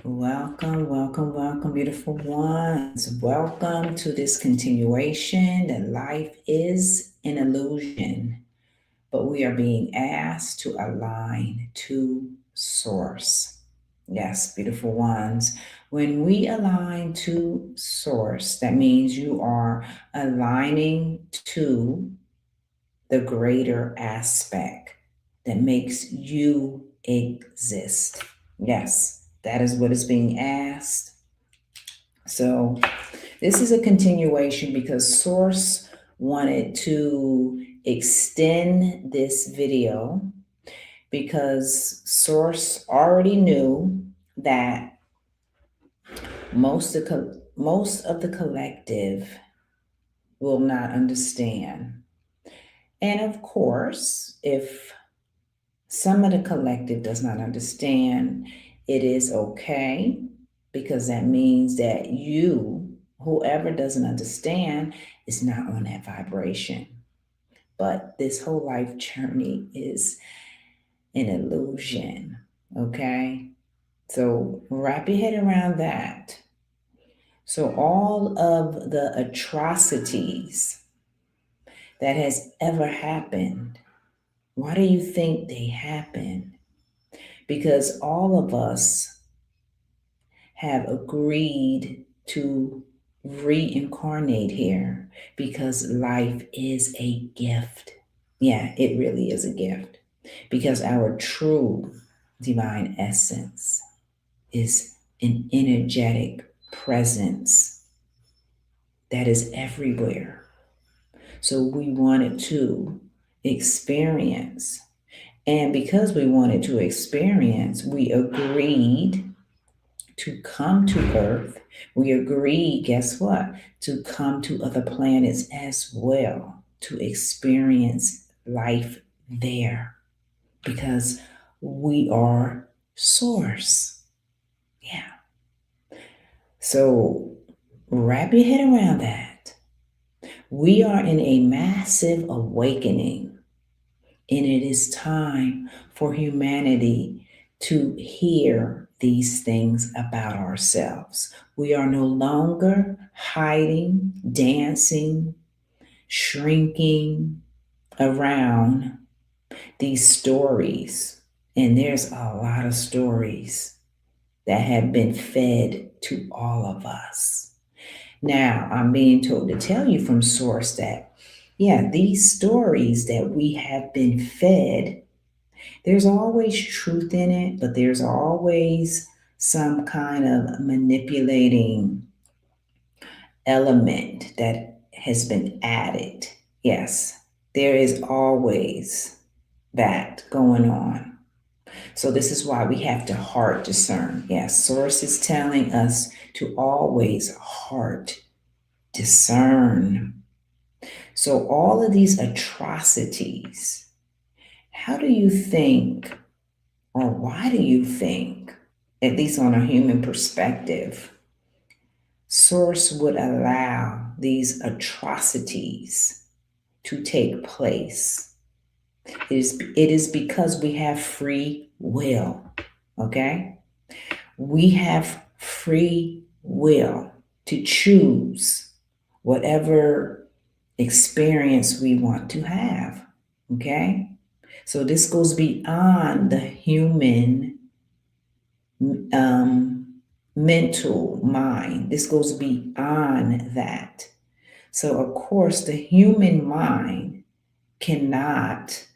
Welcome, welcome, welcome, beautiful ones. Welcome to this continuation that life is an illusion, but we are being asked to align to source. Yes, beautiful ones. When we align to source, that means you are aligning to the greater aspect that makes you exist. Yes, that is what is being asked. So, this is a continuation because Source wanted to extend this video because Source already knew that most of the collective will not understand. And of course, if some of the collective does not understand, it is okay because that means that you, whoever doesn't understand, is not on that vibration. But this whole life journey is an illusion, okay? So wrap your head around that. So all of the atrocities that has ever happened, why do you think they happened? Because all of us have agreed to reincarnate here because life is a gift. Yeah, it really is a gift because our true divine essence is an energetic presence that is everywhere. So we wanted to experience. And because we wanted to experience, we agreed to come to Earth. We agreed, guess what? To come to other planets as well to experience life there because we are source. Yeah. So wrap your head around that. We are in a massive awakening, and it is time for humanity to hear these things about ourselves. We are no longer hiding, dancing, shrinking around these stories. And there's a lot of stories that have been fed to all of us. Now, I'm being told to tell you from source that, yeah, these stories that we have been fed, there's always truth in it, but there's always some kind of manipulating element that has been added. Yes, there is always that going on. So, this is why we have to heart discern. Yes, Source is telling us to always heart discern. So, all of these atrocities, how do you think, or why do you think, at least on a human perspective, Source would allow these atrocities to take place? It is because we have free will, okay? We have free will to choose whatever experience we want to have, okay? So this goes beyond the human mental mind. This goes beyond that. So, of course, the human mind cannot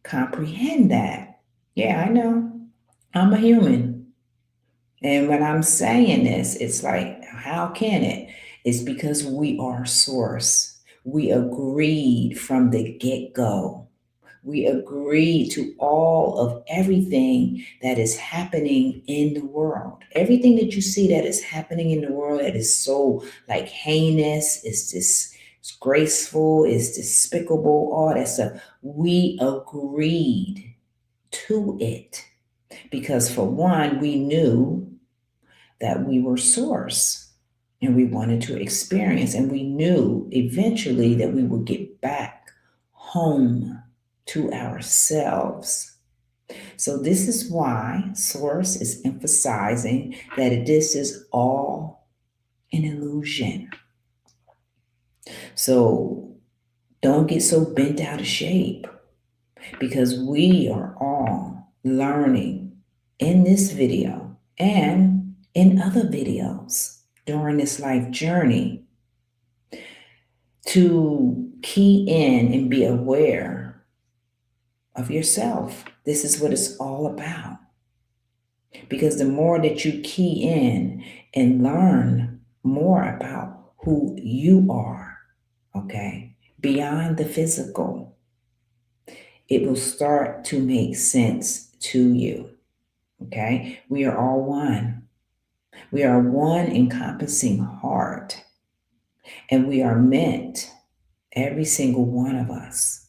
comprehend that. Yeah, I know. I'm a human. And when I'm saying this, it's like, how can it? It's because we are source. We agreed from the get go. We agreed to all of everything that is happening in the world. Everything that you see that is happening in the world that is so like heinous, is disgraceful, is despicable, all that stuff. We agreed to it because for one, we knew that we were source and we wanted to experience, and we knew eventually that we would get back home to ourselves. So this is why Source is emphasizing that this is all an illusion. So don't get so bent out of shape, because we are all learning in this video and in other videos during this life journey to key in and be aware of yourself. This is what it's all about. Because the more that you key in and learn more about who you are, okay, beyond the physical, it will start to make sense to you. Okay, we are all one. We are one encompassing heart, and we are meant, every single one of us,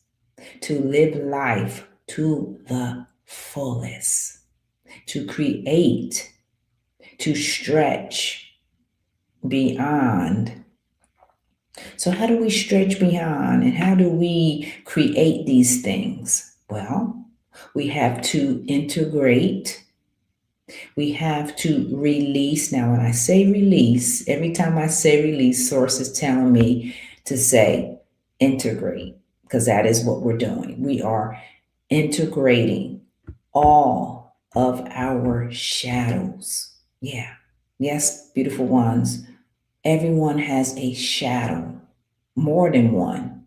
to live life to the fullest, to create, to stretch beyond. So, how do we stretch beyond and how do we create these things? Well, we have to integrate. We have to release. Now, when I say release, every time I say release, Source is telling me to say integrate, because that is what we're doing. We are integrating all of our shadows. Yeah. Yes, beautiful ones. Everyone has a shadow, more than one.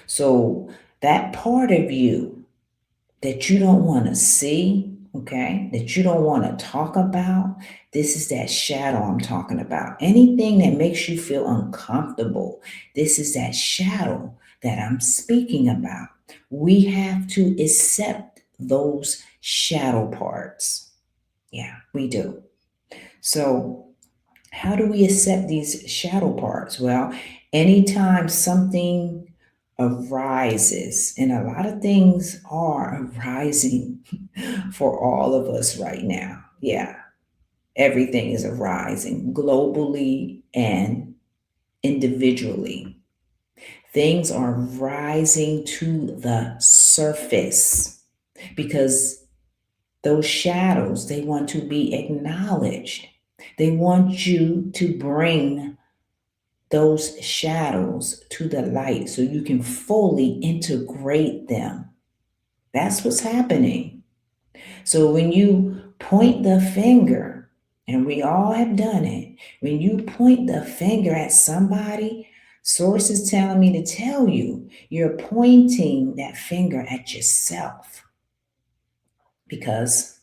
So that part of you that you don't want to see, okay, that you don't want to talk about, this is that shadow I'm talking about. Anything that makes you feel uncomfortable, this is that shadow that I'm speaking about. We have to accept those shadow parts. Yeah, we do. So, how do we accept these shadow parts? Well, anytime something arises, and a lot of things are arising for all of us right now. Yeah, everything is arising globally and individually. Things are rising to the surface because those shadows, they want to be acknowledged. They want you to bring those shadows to the light so you can fully integrate them. That's what's happening. So when you point the finger, and we all have done it, when you point the finger at somebody, Source is telling me to tell you, you're pointing that finger at yourself, because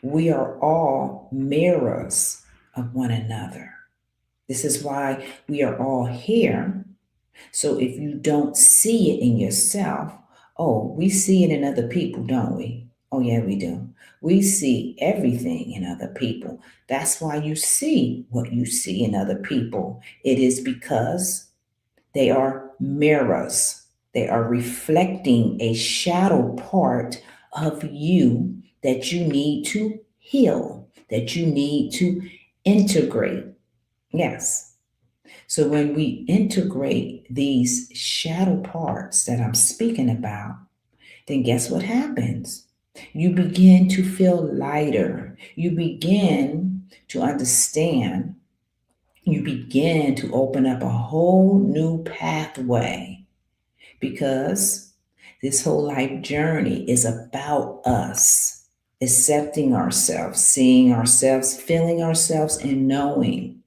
we are all mirrors of one another. This is why we are all here. So if you don't see it in yourself, oh, we see it in other people, don't we? Oh, yeah, we do. We see everything in other people. That's why you see what you see in other people. It is because they are mirrors. They are reflecting a shadow part of you that you need to heal, that you need to integrate. Yes. So when we integrate these shadow parts that I'm speaking about, then guess what happens? You begin to feel lighter. You begin to understand. You begin to open up a whole new pathway, because this whole life journey is about us accepting ourselves, seeing ourselves, feeling ourselves, and knowing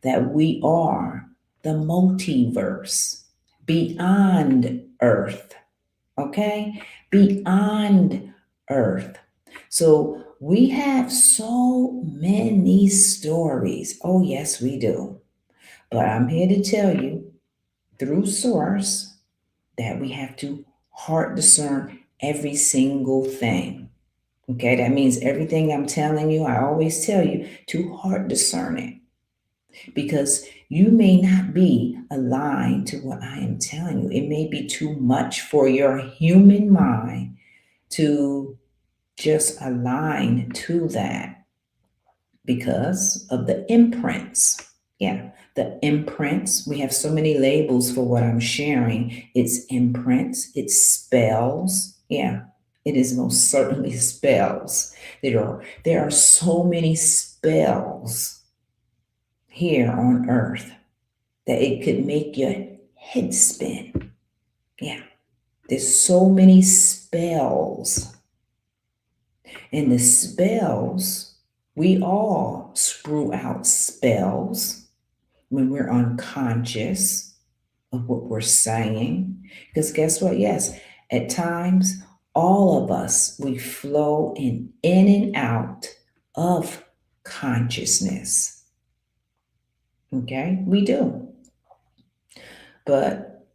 that we are the multiverse beyond Earth, okay? Beyond Earth. So we have so many stories. Oh, yes, we do. But I'm here to tell you through Source that we have to heart discern every single thing. Okay, that means everything I'm telling you, I always tell you to heart discern it, because you may not be aligned to what I am telling you. It may be too much for your human mind to just align to that because of the imprints. Yeah, the imprints. We have so many labels for what I'm sharing. It's imprints, it's spells. Yeah, It is most certainly spells. There are so many spells here on earth that it could make your head spin. Yeah, there's so many spells. And the spells, we all screw out spells when we're unconscious of what we're saying. Because guess what? Yes, at times, all of us, we flow in and out of consciousness. Okay, we do. But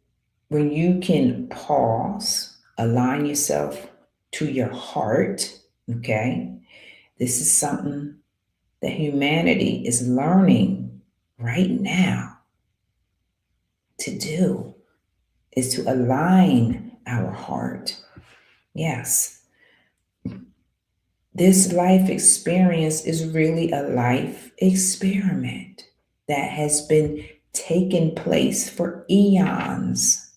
when you can pause, align yourself to your heart, okay, this is something that humanity is learning right now to do, is to align our heart. Yes, this life experience is really a life experiment that has been taking place for eons.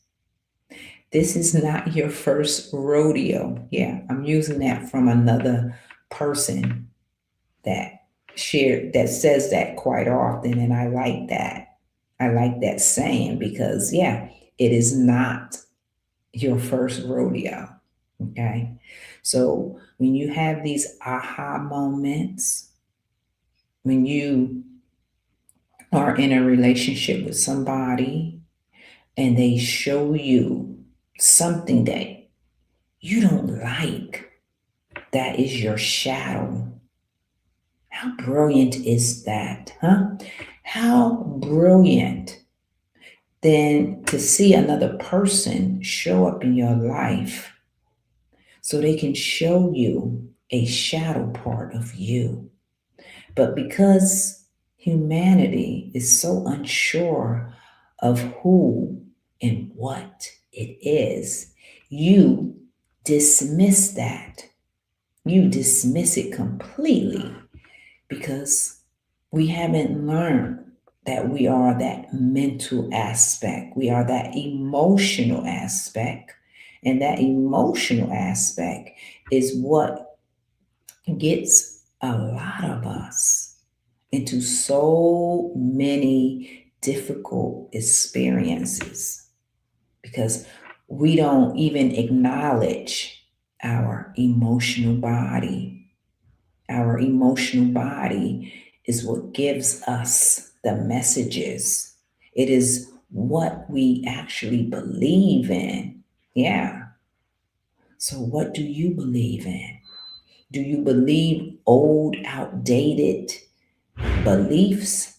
This is not your first rodeo. Yeah, I'm using that from another person that that says that quite often, and I like that. I like that saying because yeah, it is not your first rodeo. Okay. So when you have these aha moments, when you are in a relationship with somebody and they show you something that you don't like, that is your shadow. How brilliant is that, huh? How brilliant then to see another person show up in your life so they can show you a shadow part of you. But because humanity is so unsure of who and what it is, you dismiss that. You dismiss it completely because we haven't learned that we are that mental aspect, we are that emotional aspect. And that emotional aspect is what gets a lot of us into so many difficult experiences because we don't even acknowledge our emotional body. Our emotional body is what gives us the messages. It is what we actually believe in. Yeah. So, what do you believe in? Do you believe old, outdated beliefs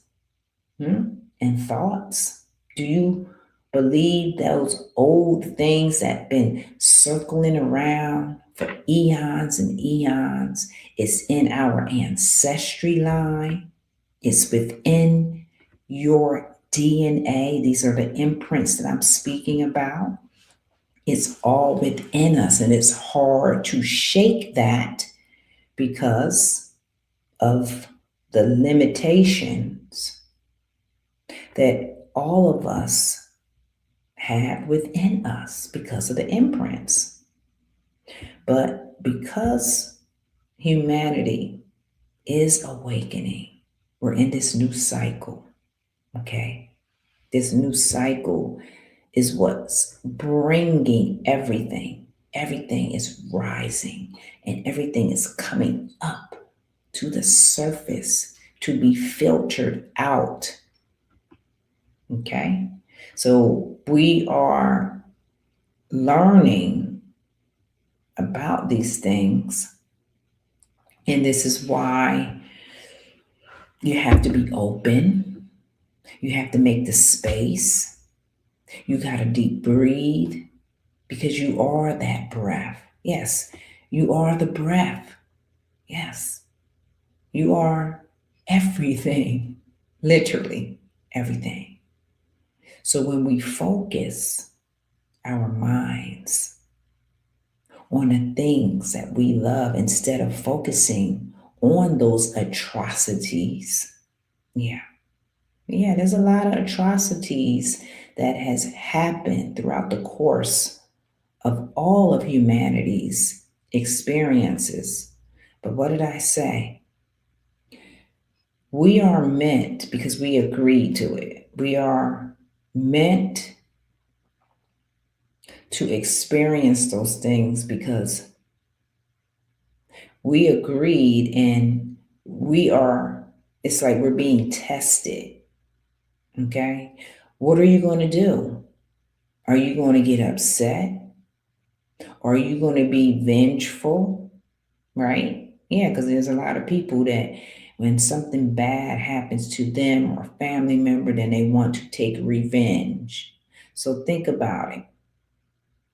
and thoughts? Do you believe those old things that have been circling around for eons and eons? It's in our ancestry line, it's within your DNA. These are the imprints that I'm speaking about. It's all within us, and it's hard to shake that because of the limitations that all of us have within us because of the imprints. But because humanity is awakening, we're in this new cycle, okay? This new cycle is what's bringing everything. Everything is rising and everything is coming up to the surface to be filtered out. Okay? So we are learning about these things, and this is why you have to be open. You have to make the space. You got to deep breathe because you are that breath. Yes, you are the breath. Yes, you are everything, literally everything. So when we focus our minds on the things that we love instead of focusing on those atrocities, yeah, there's a lot of atrocities that has happened throughout the course of all of humanity's experiences. But what did I say? We are meant, because we agreed to it, we are meant to experience those things because we agreed, and we are, it's like we're being tested. Okay. What are you going to do? Are you going to get upset? Are you going to be vengeful? Right? Yeah, because there's a lot of people that when something bad happens to them or a family member, then they want to take revenge. So think about it.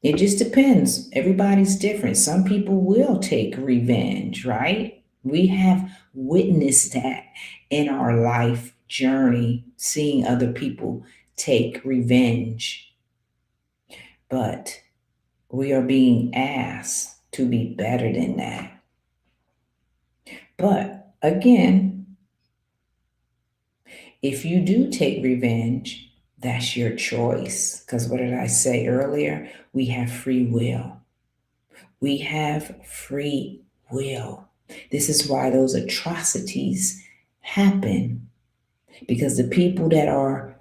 It just depends. Everybody's different. Some people will take revenge, right? We have witnessed that in our life journey, seeing other people take revenge. But we are being asked to be better than that. But again, if you do take revenge, that's your choice. Because what did I say earlier? We have free will. We have free will. This is why those atrocities happen, because the people that are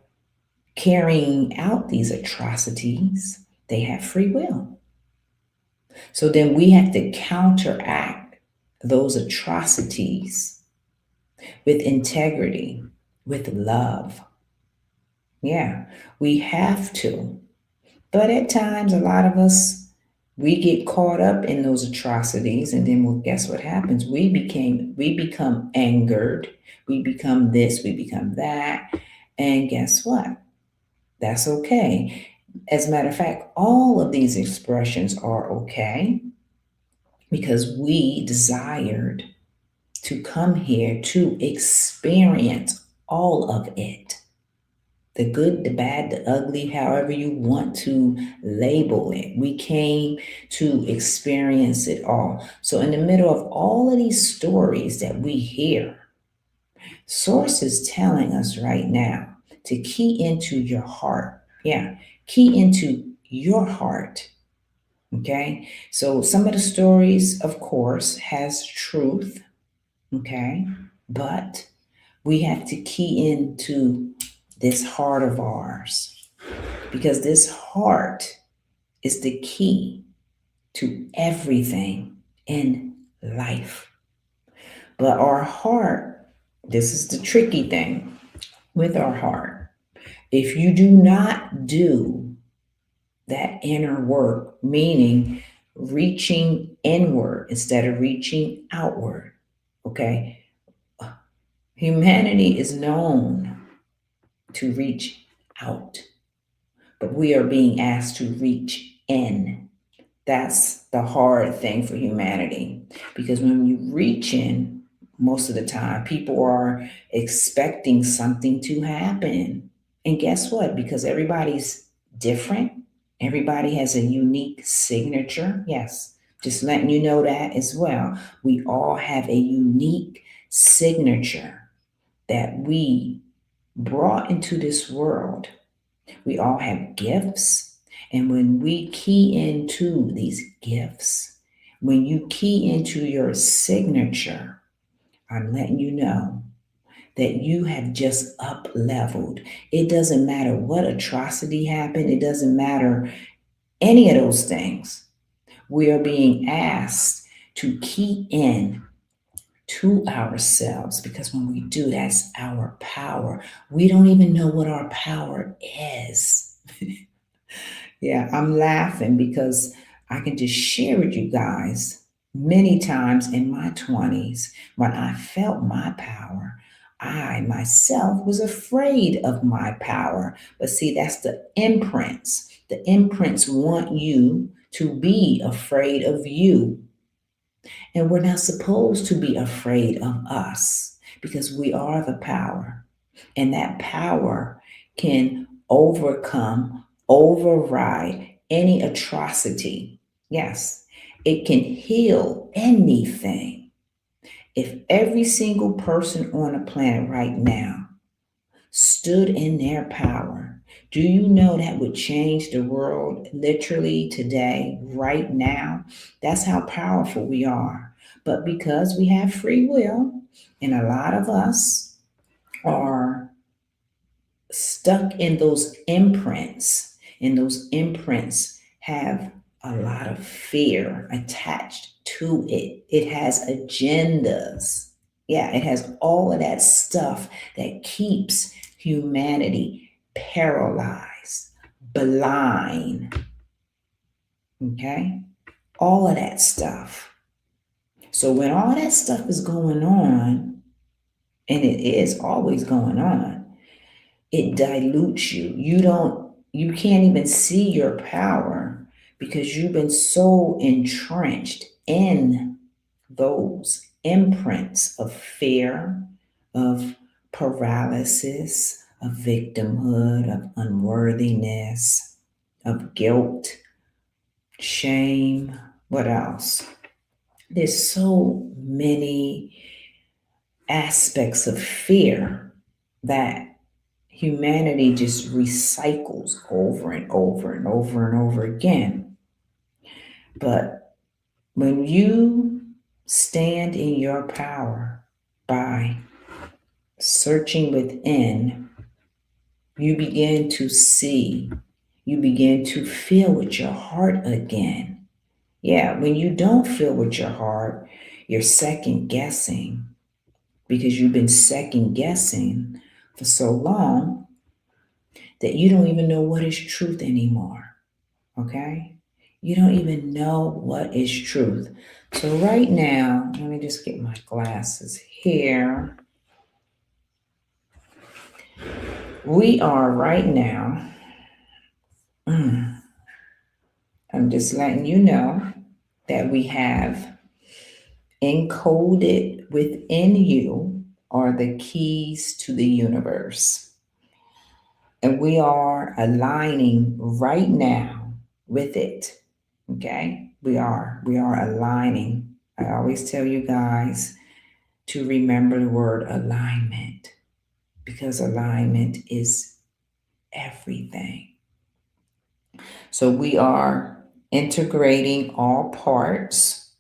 carrying out these atrocities, they have free will. So then we have to counteract those atrocities with integrity, with love. Yeah, we have to. But at times, a lot of us, we get caught up in those atrocities, and then, well, guess what happens? We become angered. We become this, we become that. And guess what? That's okay. As a matter of fact, all of these expressions are okay because we desired to come here to experience all of it. The good, the bad, the ugly, however you want to label it. We came to experience it all. So, in the middle of all of these stories that we hear, Source is telling us right now to key into your heart. Yeah, key into your heart. Okay. So, some of the stories, of course, has truth. Okay. But we have to key into this heart of ours, because this heart is the key to everything in life. But our heart, this is the tricky thing with our heart. If you do not do that inner work, meaning reaching inward instead of reaching outward, okay? Humanity is known to reach out, but we are being asked to reach in. That's the hard thing for humanity, because when you reach in, most of the time, people are expecting something to happen. And guess what? Because everybody's different, everybody has a unique signature. Yes, just letting you know that as well. We all have a unique signature that we brought into this world. We all have gifts. And when we key into these gifts, when you key into your signature, I'm letting you know that you have just up leveled. It doesn't matter what atrocity happened, it doesn't matter any of those things. We are being asked to key in to ourselves, because when we do, that's our power. We don't even know what our power is. Yeah, I'm laughing because I can just share with you guys many times in my 20s when I felt my power. I myself was afraid of my power. But see, that's the imprints. The imprints want you to be afraid of you. And we're not supposed to be afraid of us, because we are the power. And that power can overcome, override any atrocity. Yes, it can heal anything. If every single person on the planet right now stood in their power, Do you know that would change the world literally today, right now? That's how powerful we are. But because we have free will, and a lot of us are stuck in those imprints, and those imprints have a lot of fear attached to it. It has agendas. Yeah, it has all of that stuff that keeps humanity paralyzed, blind. Okay? All of that stuff. So when all that stuff is going on, and it is always going on, it dilutes you. You can't even see your power because you've been so entrenched in those imprints of fear, of paralysis, of victimhood, of unworthiness, of guilt, shame. What else? There's so many aspects of fear that humanity just recycles over and over and over and over again. But when you stand in your power by searching within, you begin to see, you begin to feel with your heart again. Yeah, when you don't feel with your heart, you're second guessing because you've been second guessing for so long that you don't even know what is truth anymore. Okay? You don't even know what is truth. So, right now, let me just get my glasses here. We are right now, I'm just letting you know that we have encoded within you are the keys to the universe. And we are aligning right now with it. Okay? We are aligning. I always tell you guys to remember the word alignment because alignment is everything. So we are integrating all parts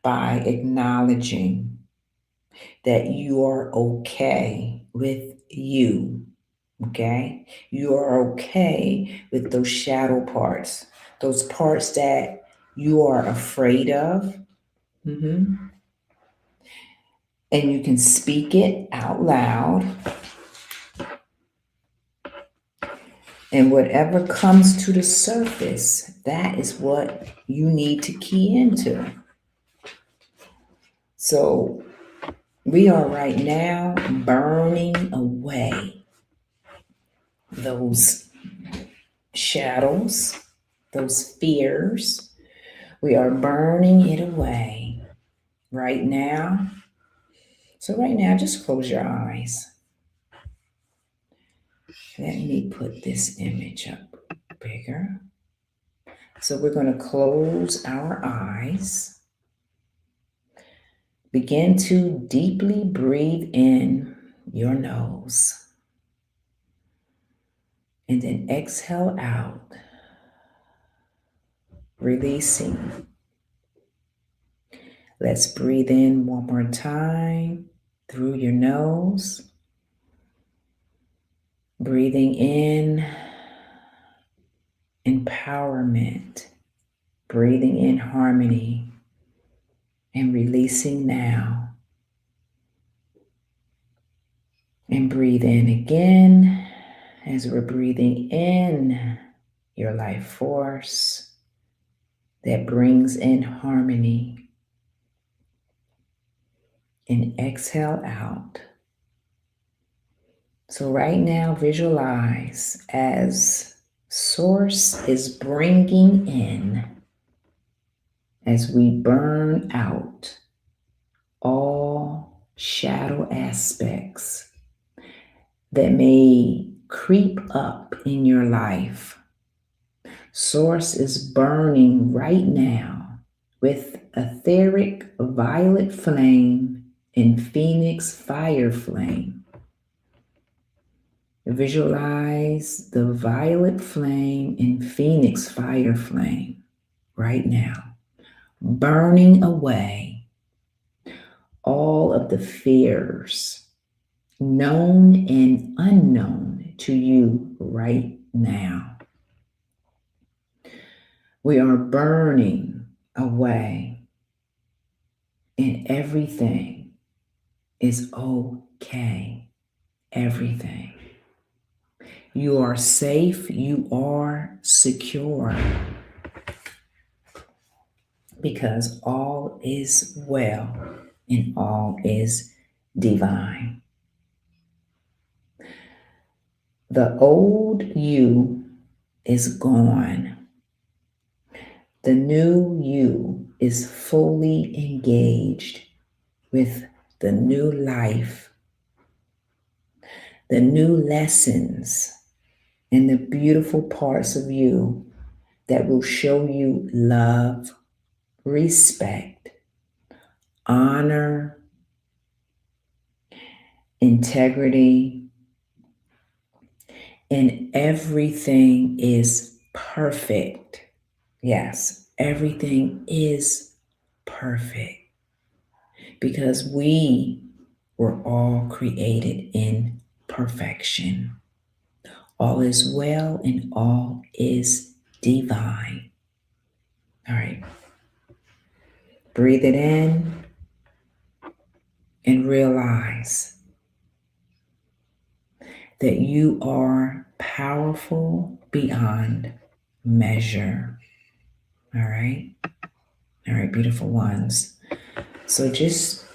by acknowledging that you are okay with you. Okay? You are okay with those shadow parts, those parts that you are afraid of. Mhm. And you can speak it out loud. And whatever comes to the surface, that is what you need to key into. So we are right now burning away those shadows, those fears. We are burning it away right now. So, right now, just close your eyes. Let me put this image up bigger. So, we're going to close our eyes. Begin to deeply breathe in your nose and then exhale out, releasing. Let's breathe in one more time through your nose. Breathing in empowerment, breathing in harmony, and releasing now. And breathe in again as we're breathing in your life force that brings in harmony. And exhale out. So right now, visualize as source is bringing in, as we burn out all shadow aspects that may creep up in your life. Source is burning right now with etheric violet flame and phoenix fire flame. Visualize the violet flame and phoenix fire flame right now, burning away all of the fears, known and unknown to you right now. We are burning away, and everything is okay. Everything. You are safe. You are secure because all is well and all is divine. The old you is gone. The new you is fully engaged with the new life, the new lessons, and the beautiful parts of you that will show you love, respect, honor, integrity, and everything is perfect. Yes, everything is perfect because we were all created in perfection. All is well and all is divine. All right. Breathe it in and realize that you are powerful beyond measure. All right. All right, beautiful ones. So just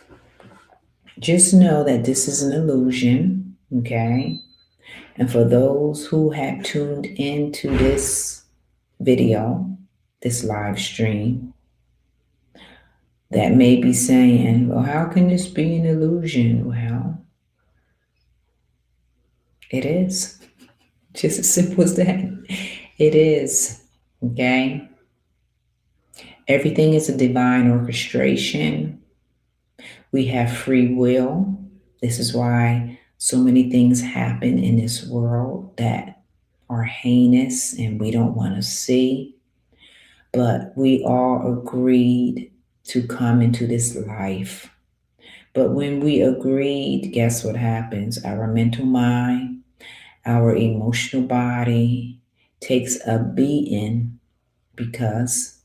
know that this is an illusion, okay? And for those who have tuned into this video, this live stream, that may be saying, well, how can this be an illusion? Well, it is. Just as simple as that. It is, okay? Everything is a divine orchestration. We have free will. This is why so many things happen in this world that are heinous and we don't want to see. But we all agreed to come into this life. But when we agreed, guess what happens? Our mental mind, our emotional body takes a beating because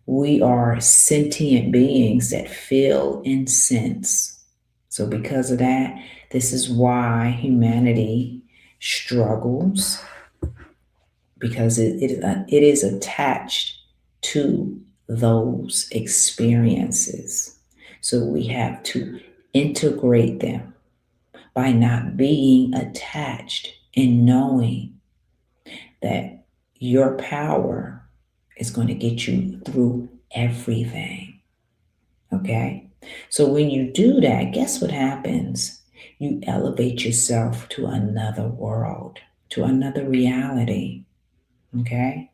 we are sentient beings that feel and sense. So, because of that, this is why humanity struggles because it is attached to those experiences. So, we have to integrate them by not being attached and knowing that your power is going to get you through everything. Okay? So when you do that, guess what happens? You elevate yourself to another world, to another reality. Okay?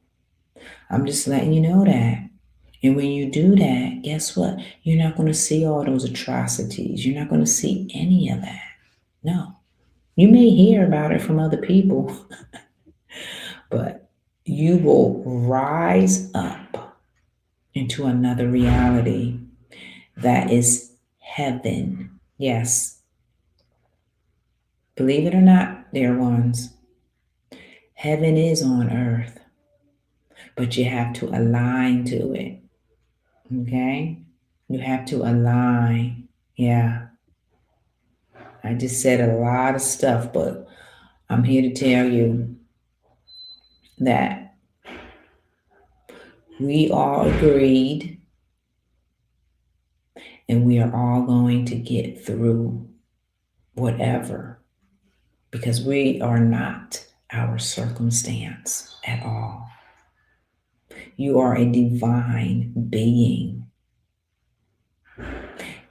I'm just letting you know that. And when you do that, guess what? You're not going to see all those atrocities. You're not going to see any of that. No. You may hear about it from other people, but you will rise up into another reality that is heaven. Yes. Believe it or not, dear ones, heaven is on earth, but you have to align to it. Okay? You have to align. Yeah. I just said a lot of stuff, but I'm here to tell you that we all agreed and we are all going to get through whatever because we are not our circumstance at all. You are a divine being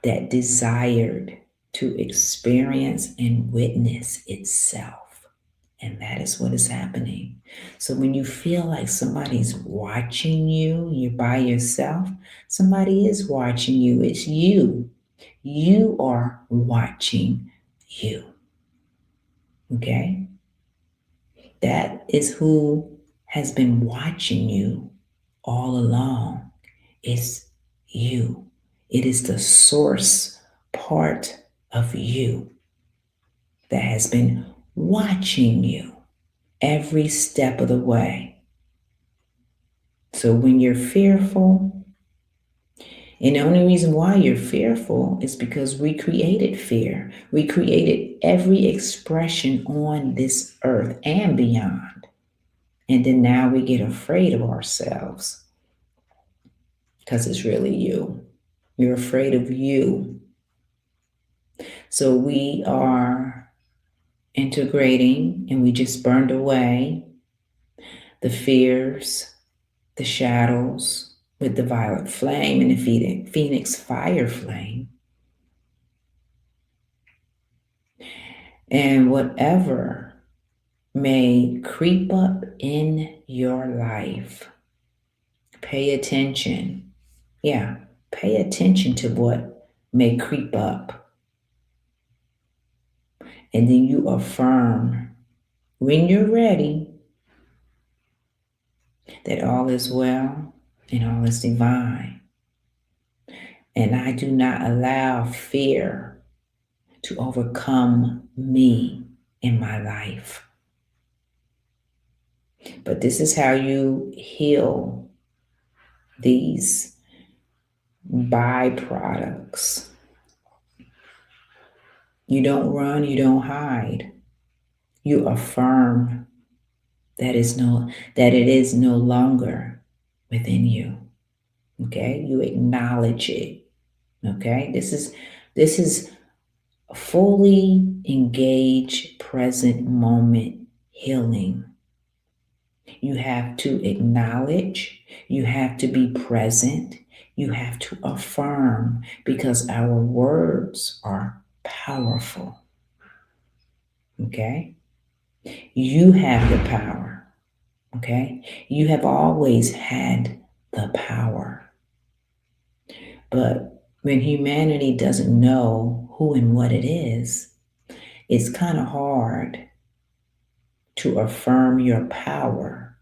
that desired to experience and witness itself. And that is what is happening. So when you feel like somebody's watching you, you're by yourself, somebody is watching you. It's you. You are watching you. Okay? That is who has been watching you all along. It's you. It is the source part of you that has been watching you every step of the way. So when you're fearful, and the only reason why you're fearful is because we created fear. We created every expression on this earth and beyond. And then now we get afraid of ourselves because it's really you. You're afraid of you. So we are integrating, and we just burned away the fears, the shadows with the violet flame and the phoenix fire flame. And whatever may creep up in your life, pay attention. Yeah, pay attention to what may creep up. And then you affirm when you're ready that all is well and all is divine. And I do not allow fear to overcome me in my life. But this is how you heal these byproducts. You don't run, you don't hide. You affirm that it is no longer within you. Okay? You acknowledge it. Okay? This is fully engaged present moment healing. You have to acknowledge, you have to be present, you have to affirm, because our words are powerful. Okay? You have the power. Okay? You have always had the power. But when humanity doesn't know who and what it is, it's kind of hard to affirm your power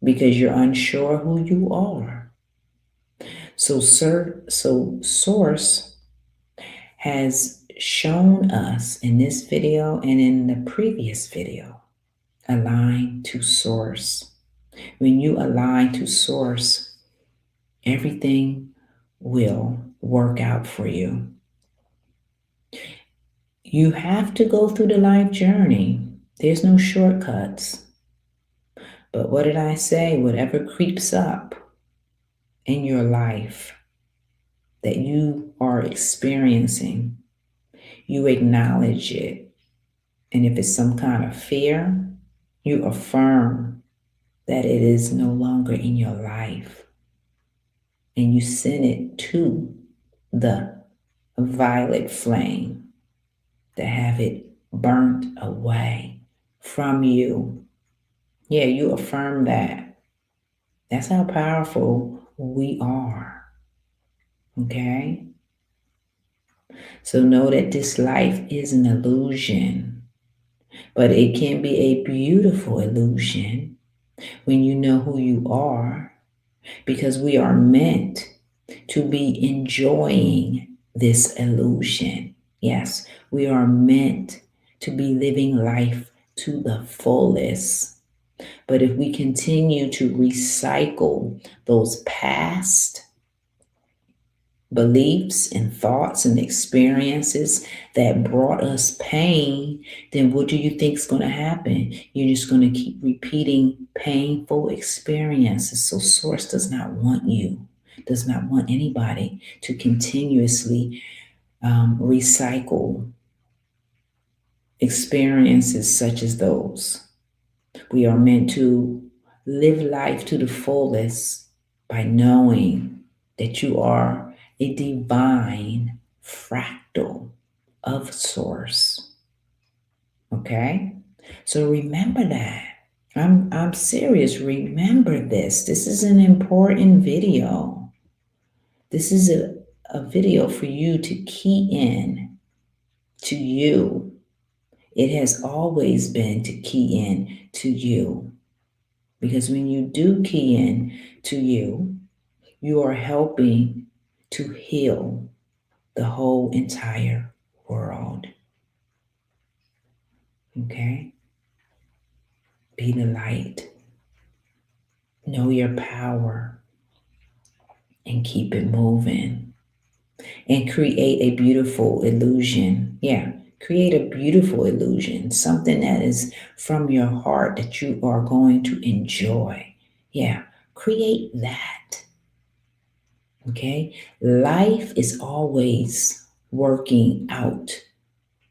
because you're unsure who you are. So Source has shown us in this video and in the previous video, align to Source. When you align to Source, everything will work out for you. You have to go through the life journey. There's no shortcuts. But what did I say? Whatever creeps up in your life that you are experiencing, you acknowledge it. And if it's some kind of fear, you affirm that it is no longer in your life. And you send it to the violet flame to have it burnt away from you. Yeah, you affirm that. That's how powerful we are. Okay? So know that this life is an illusion, but it can be a beautiful illusion when you know who you are, because we are meant to be enjoying this illusion. Yes, we are meant to be living life to the fullest. But if we continue to recycle those past beliefs and thoughts and experiences that brought us pain, then what do you think is going to happen? You're just going to keep repeating painful experiences. So Source does not want you, does not want anybody to continuously recycle experiences such as those. We are meant to live life to the fullest by knowing that you are a divine fractal of Source. Okay? So remember that. I'm serious. Remember this. This is an important video. This is a video for you to key in to you. It has always been to key in to you. Because when you do key in to you, you are helping to heal the whole entire world. Okay? Be the light. Know your power and keep it moving. And create a beautiful illusion. Yeah, create a beautiful illusion, something that is from your heart that you are going to enjoy. Yeah, create that. Okay, life is always working out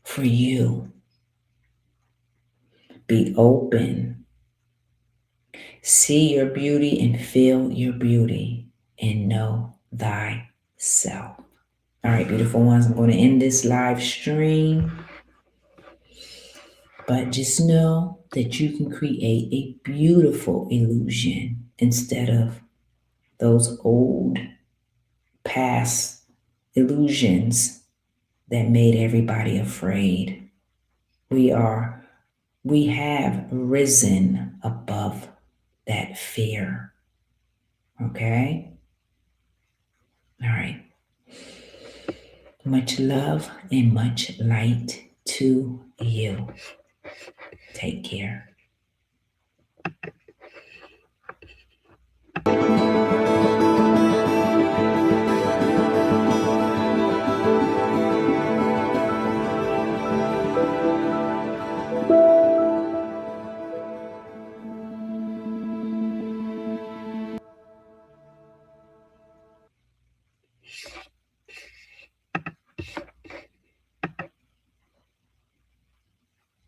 for you. Be open, see your beauty and feel your beauty, and know thyself. All right, beautiful ones, I'm going to end this live stream. But just know that you can create a beautiful illusion instead of those old past illusions that made everybody afraid. We have risen above that fear. Okay? All right. Much love and much light to you. Take care.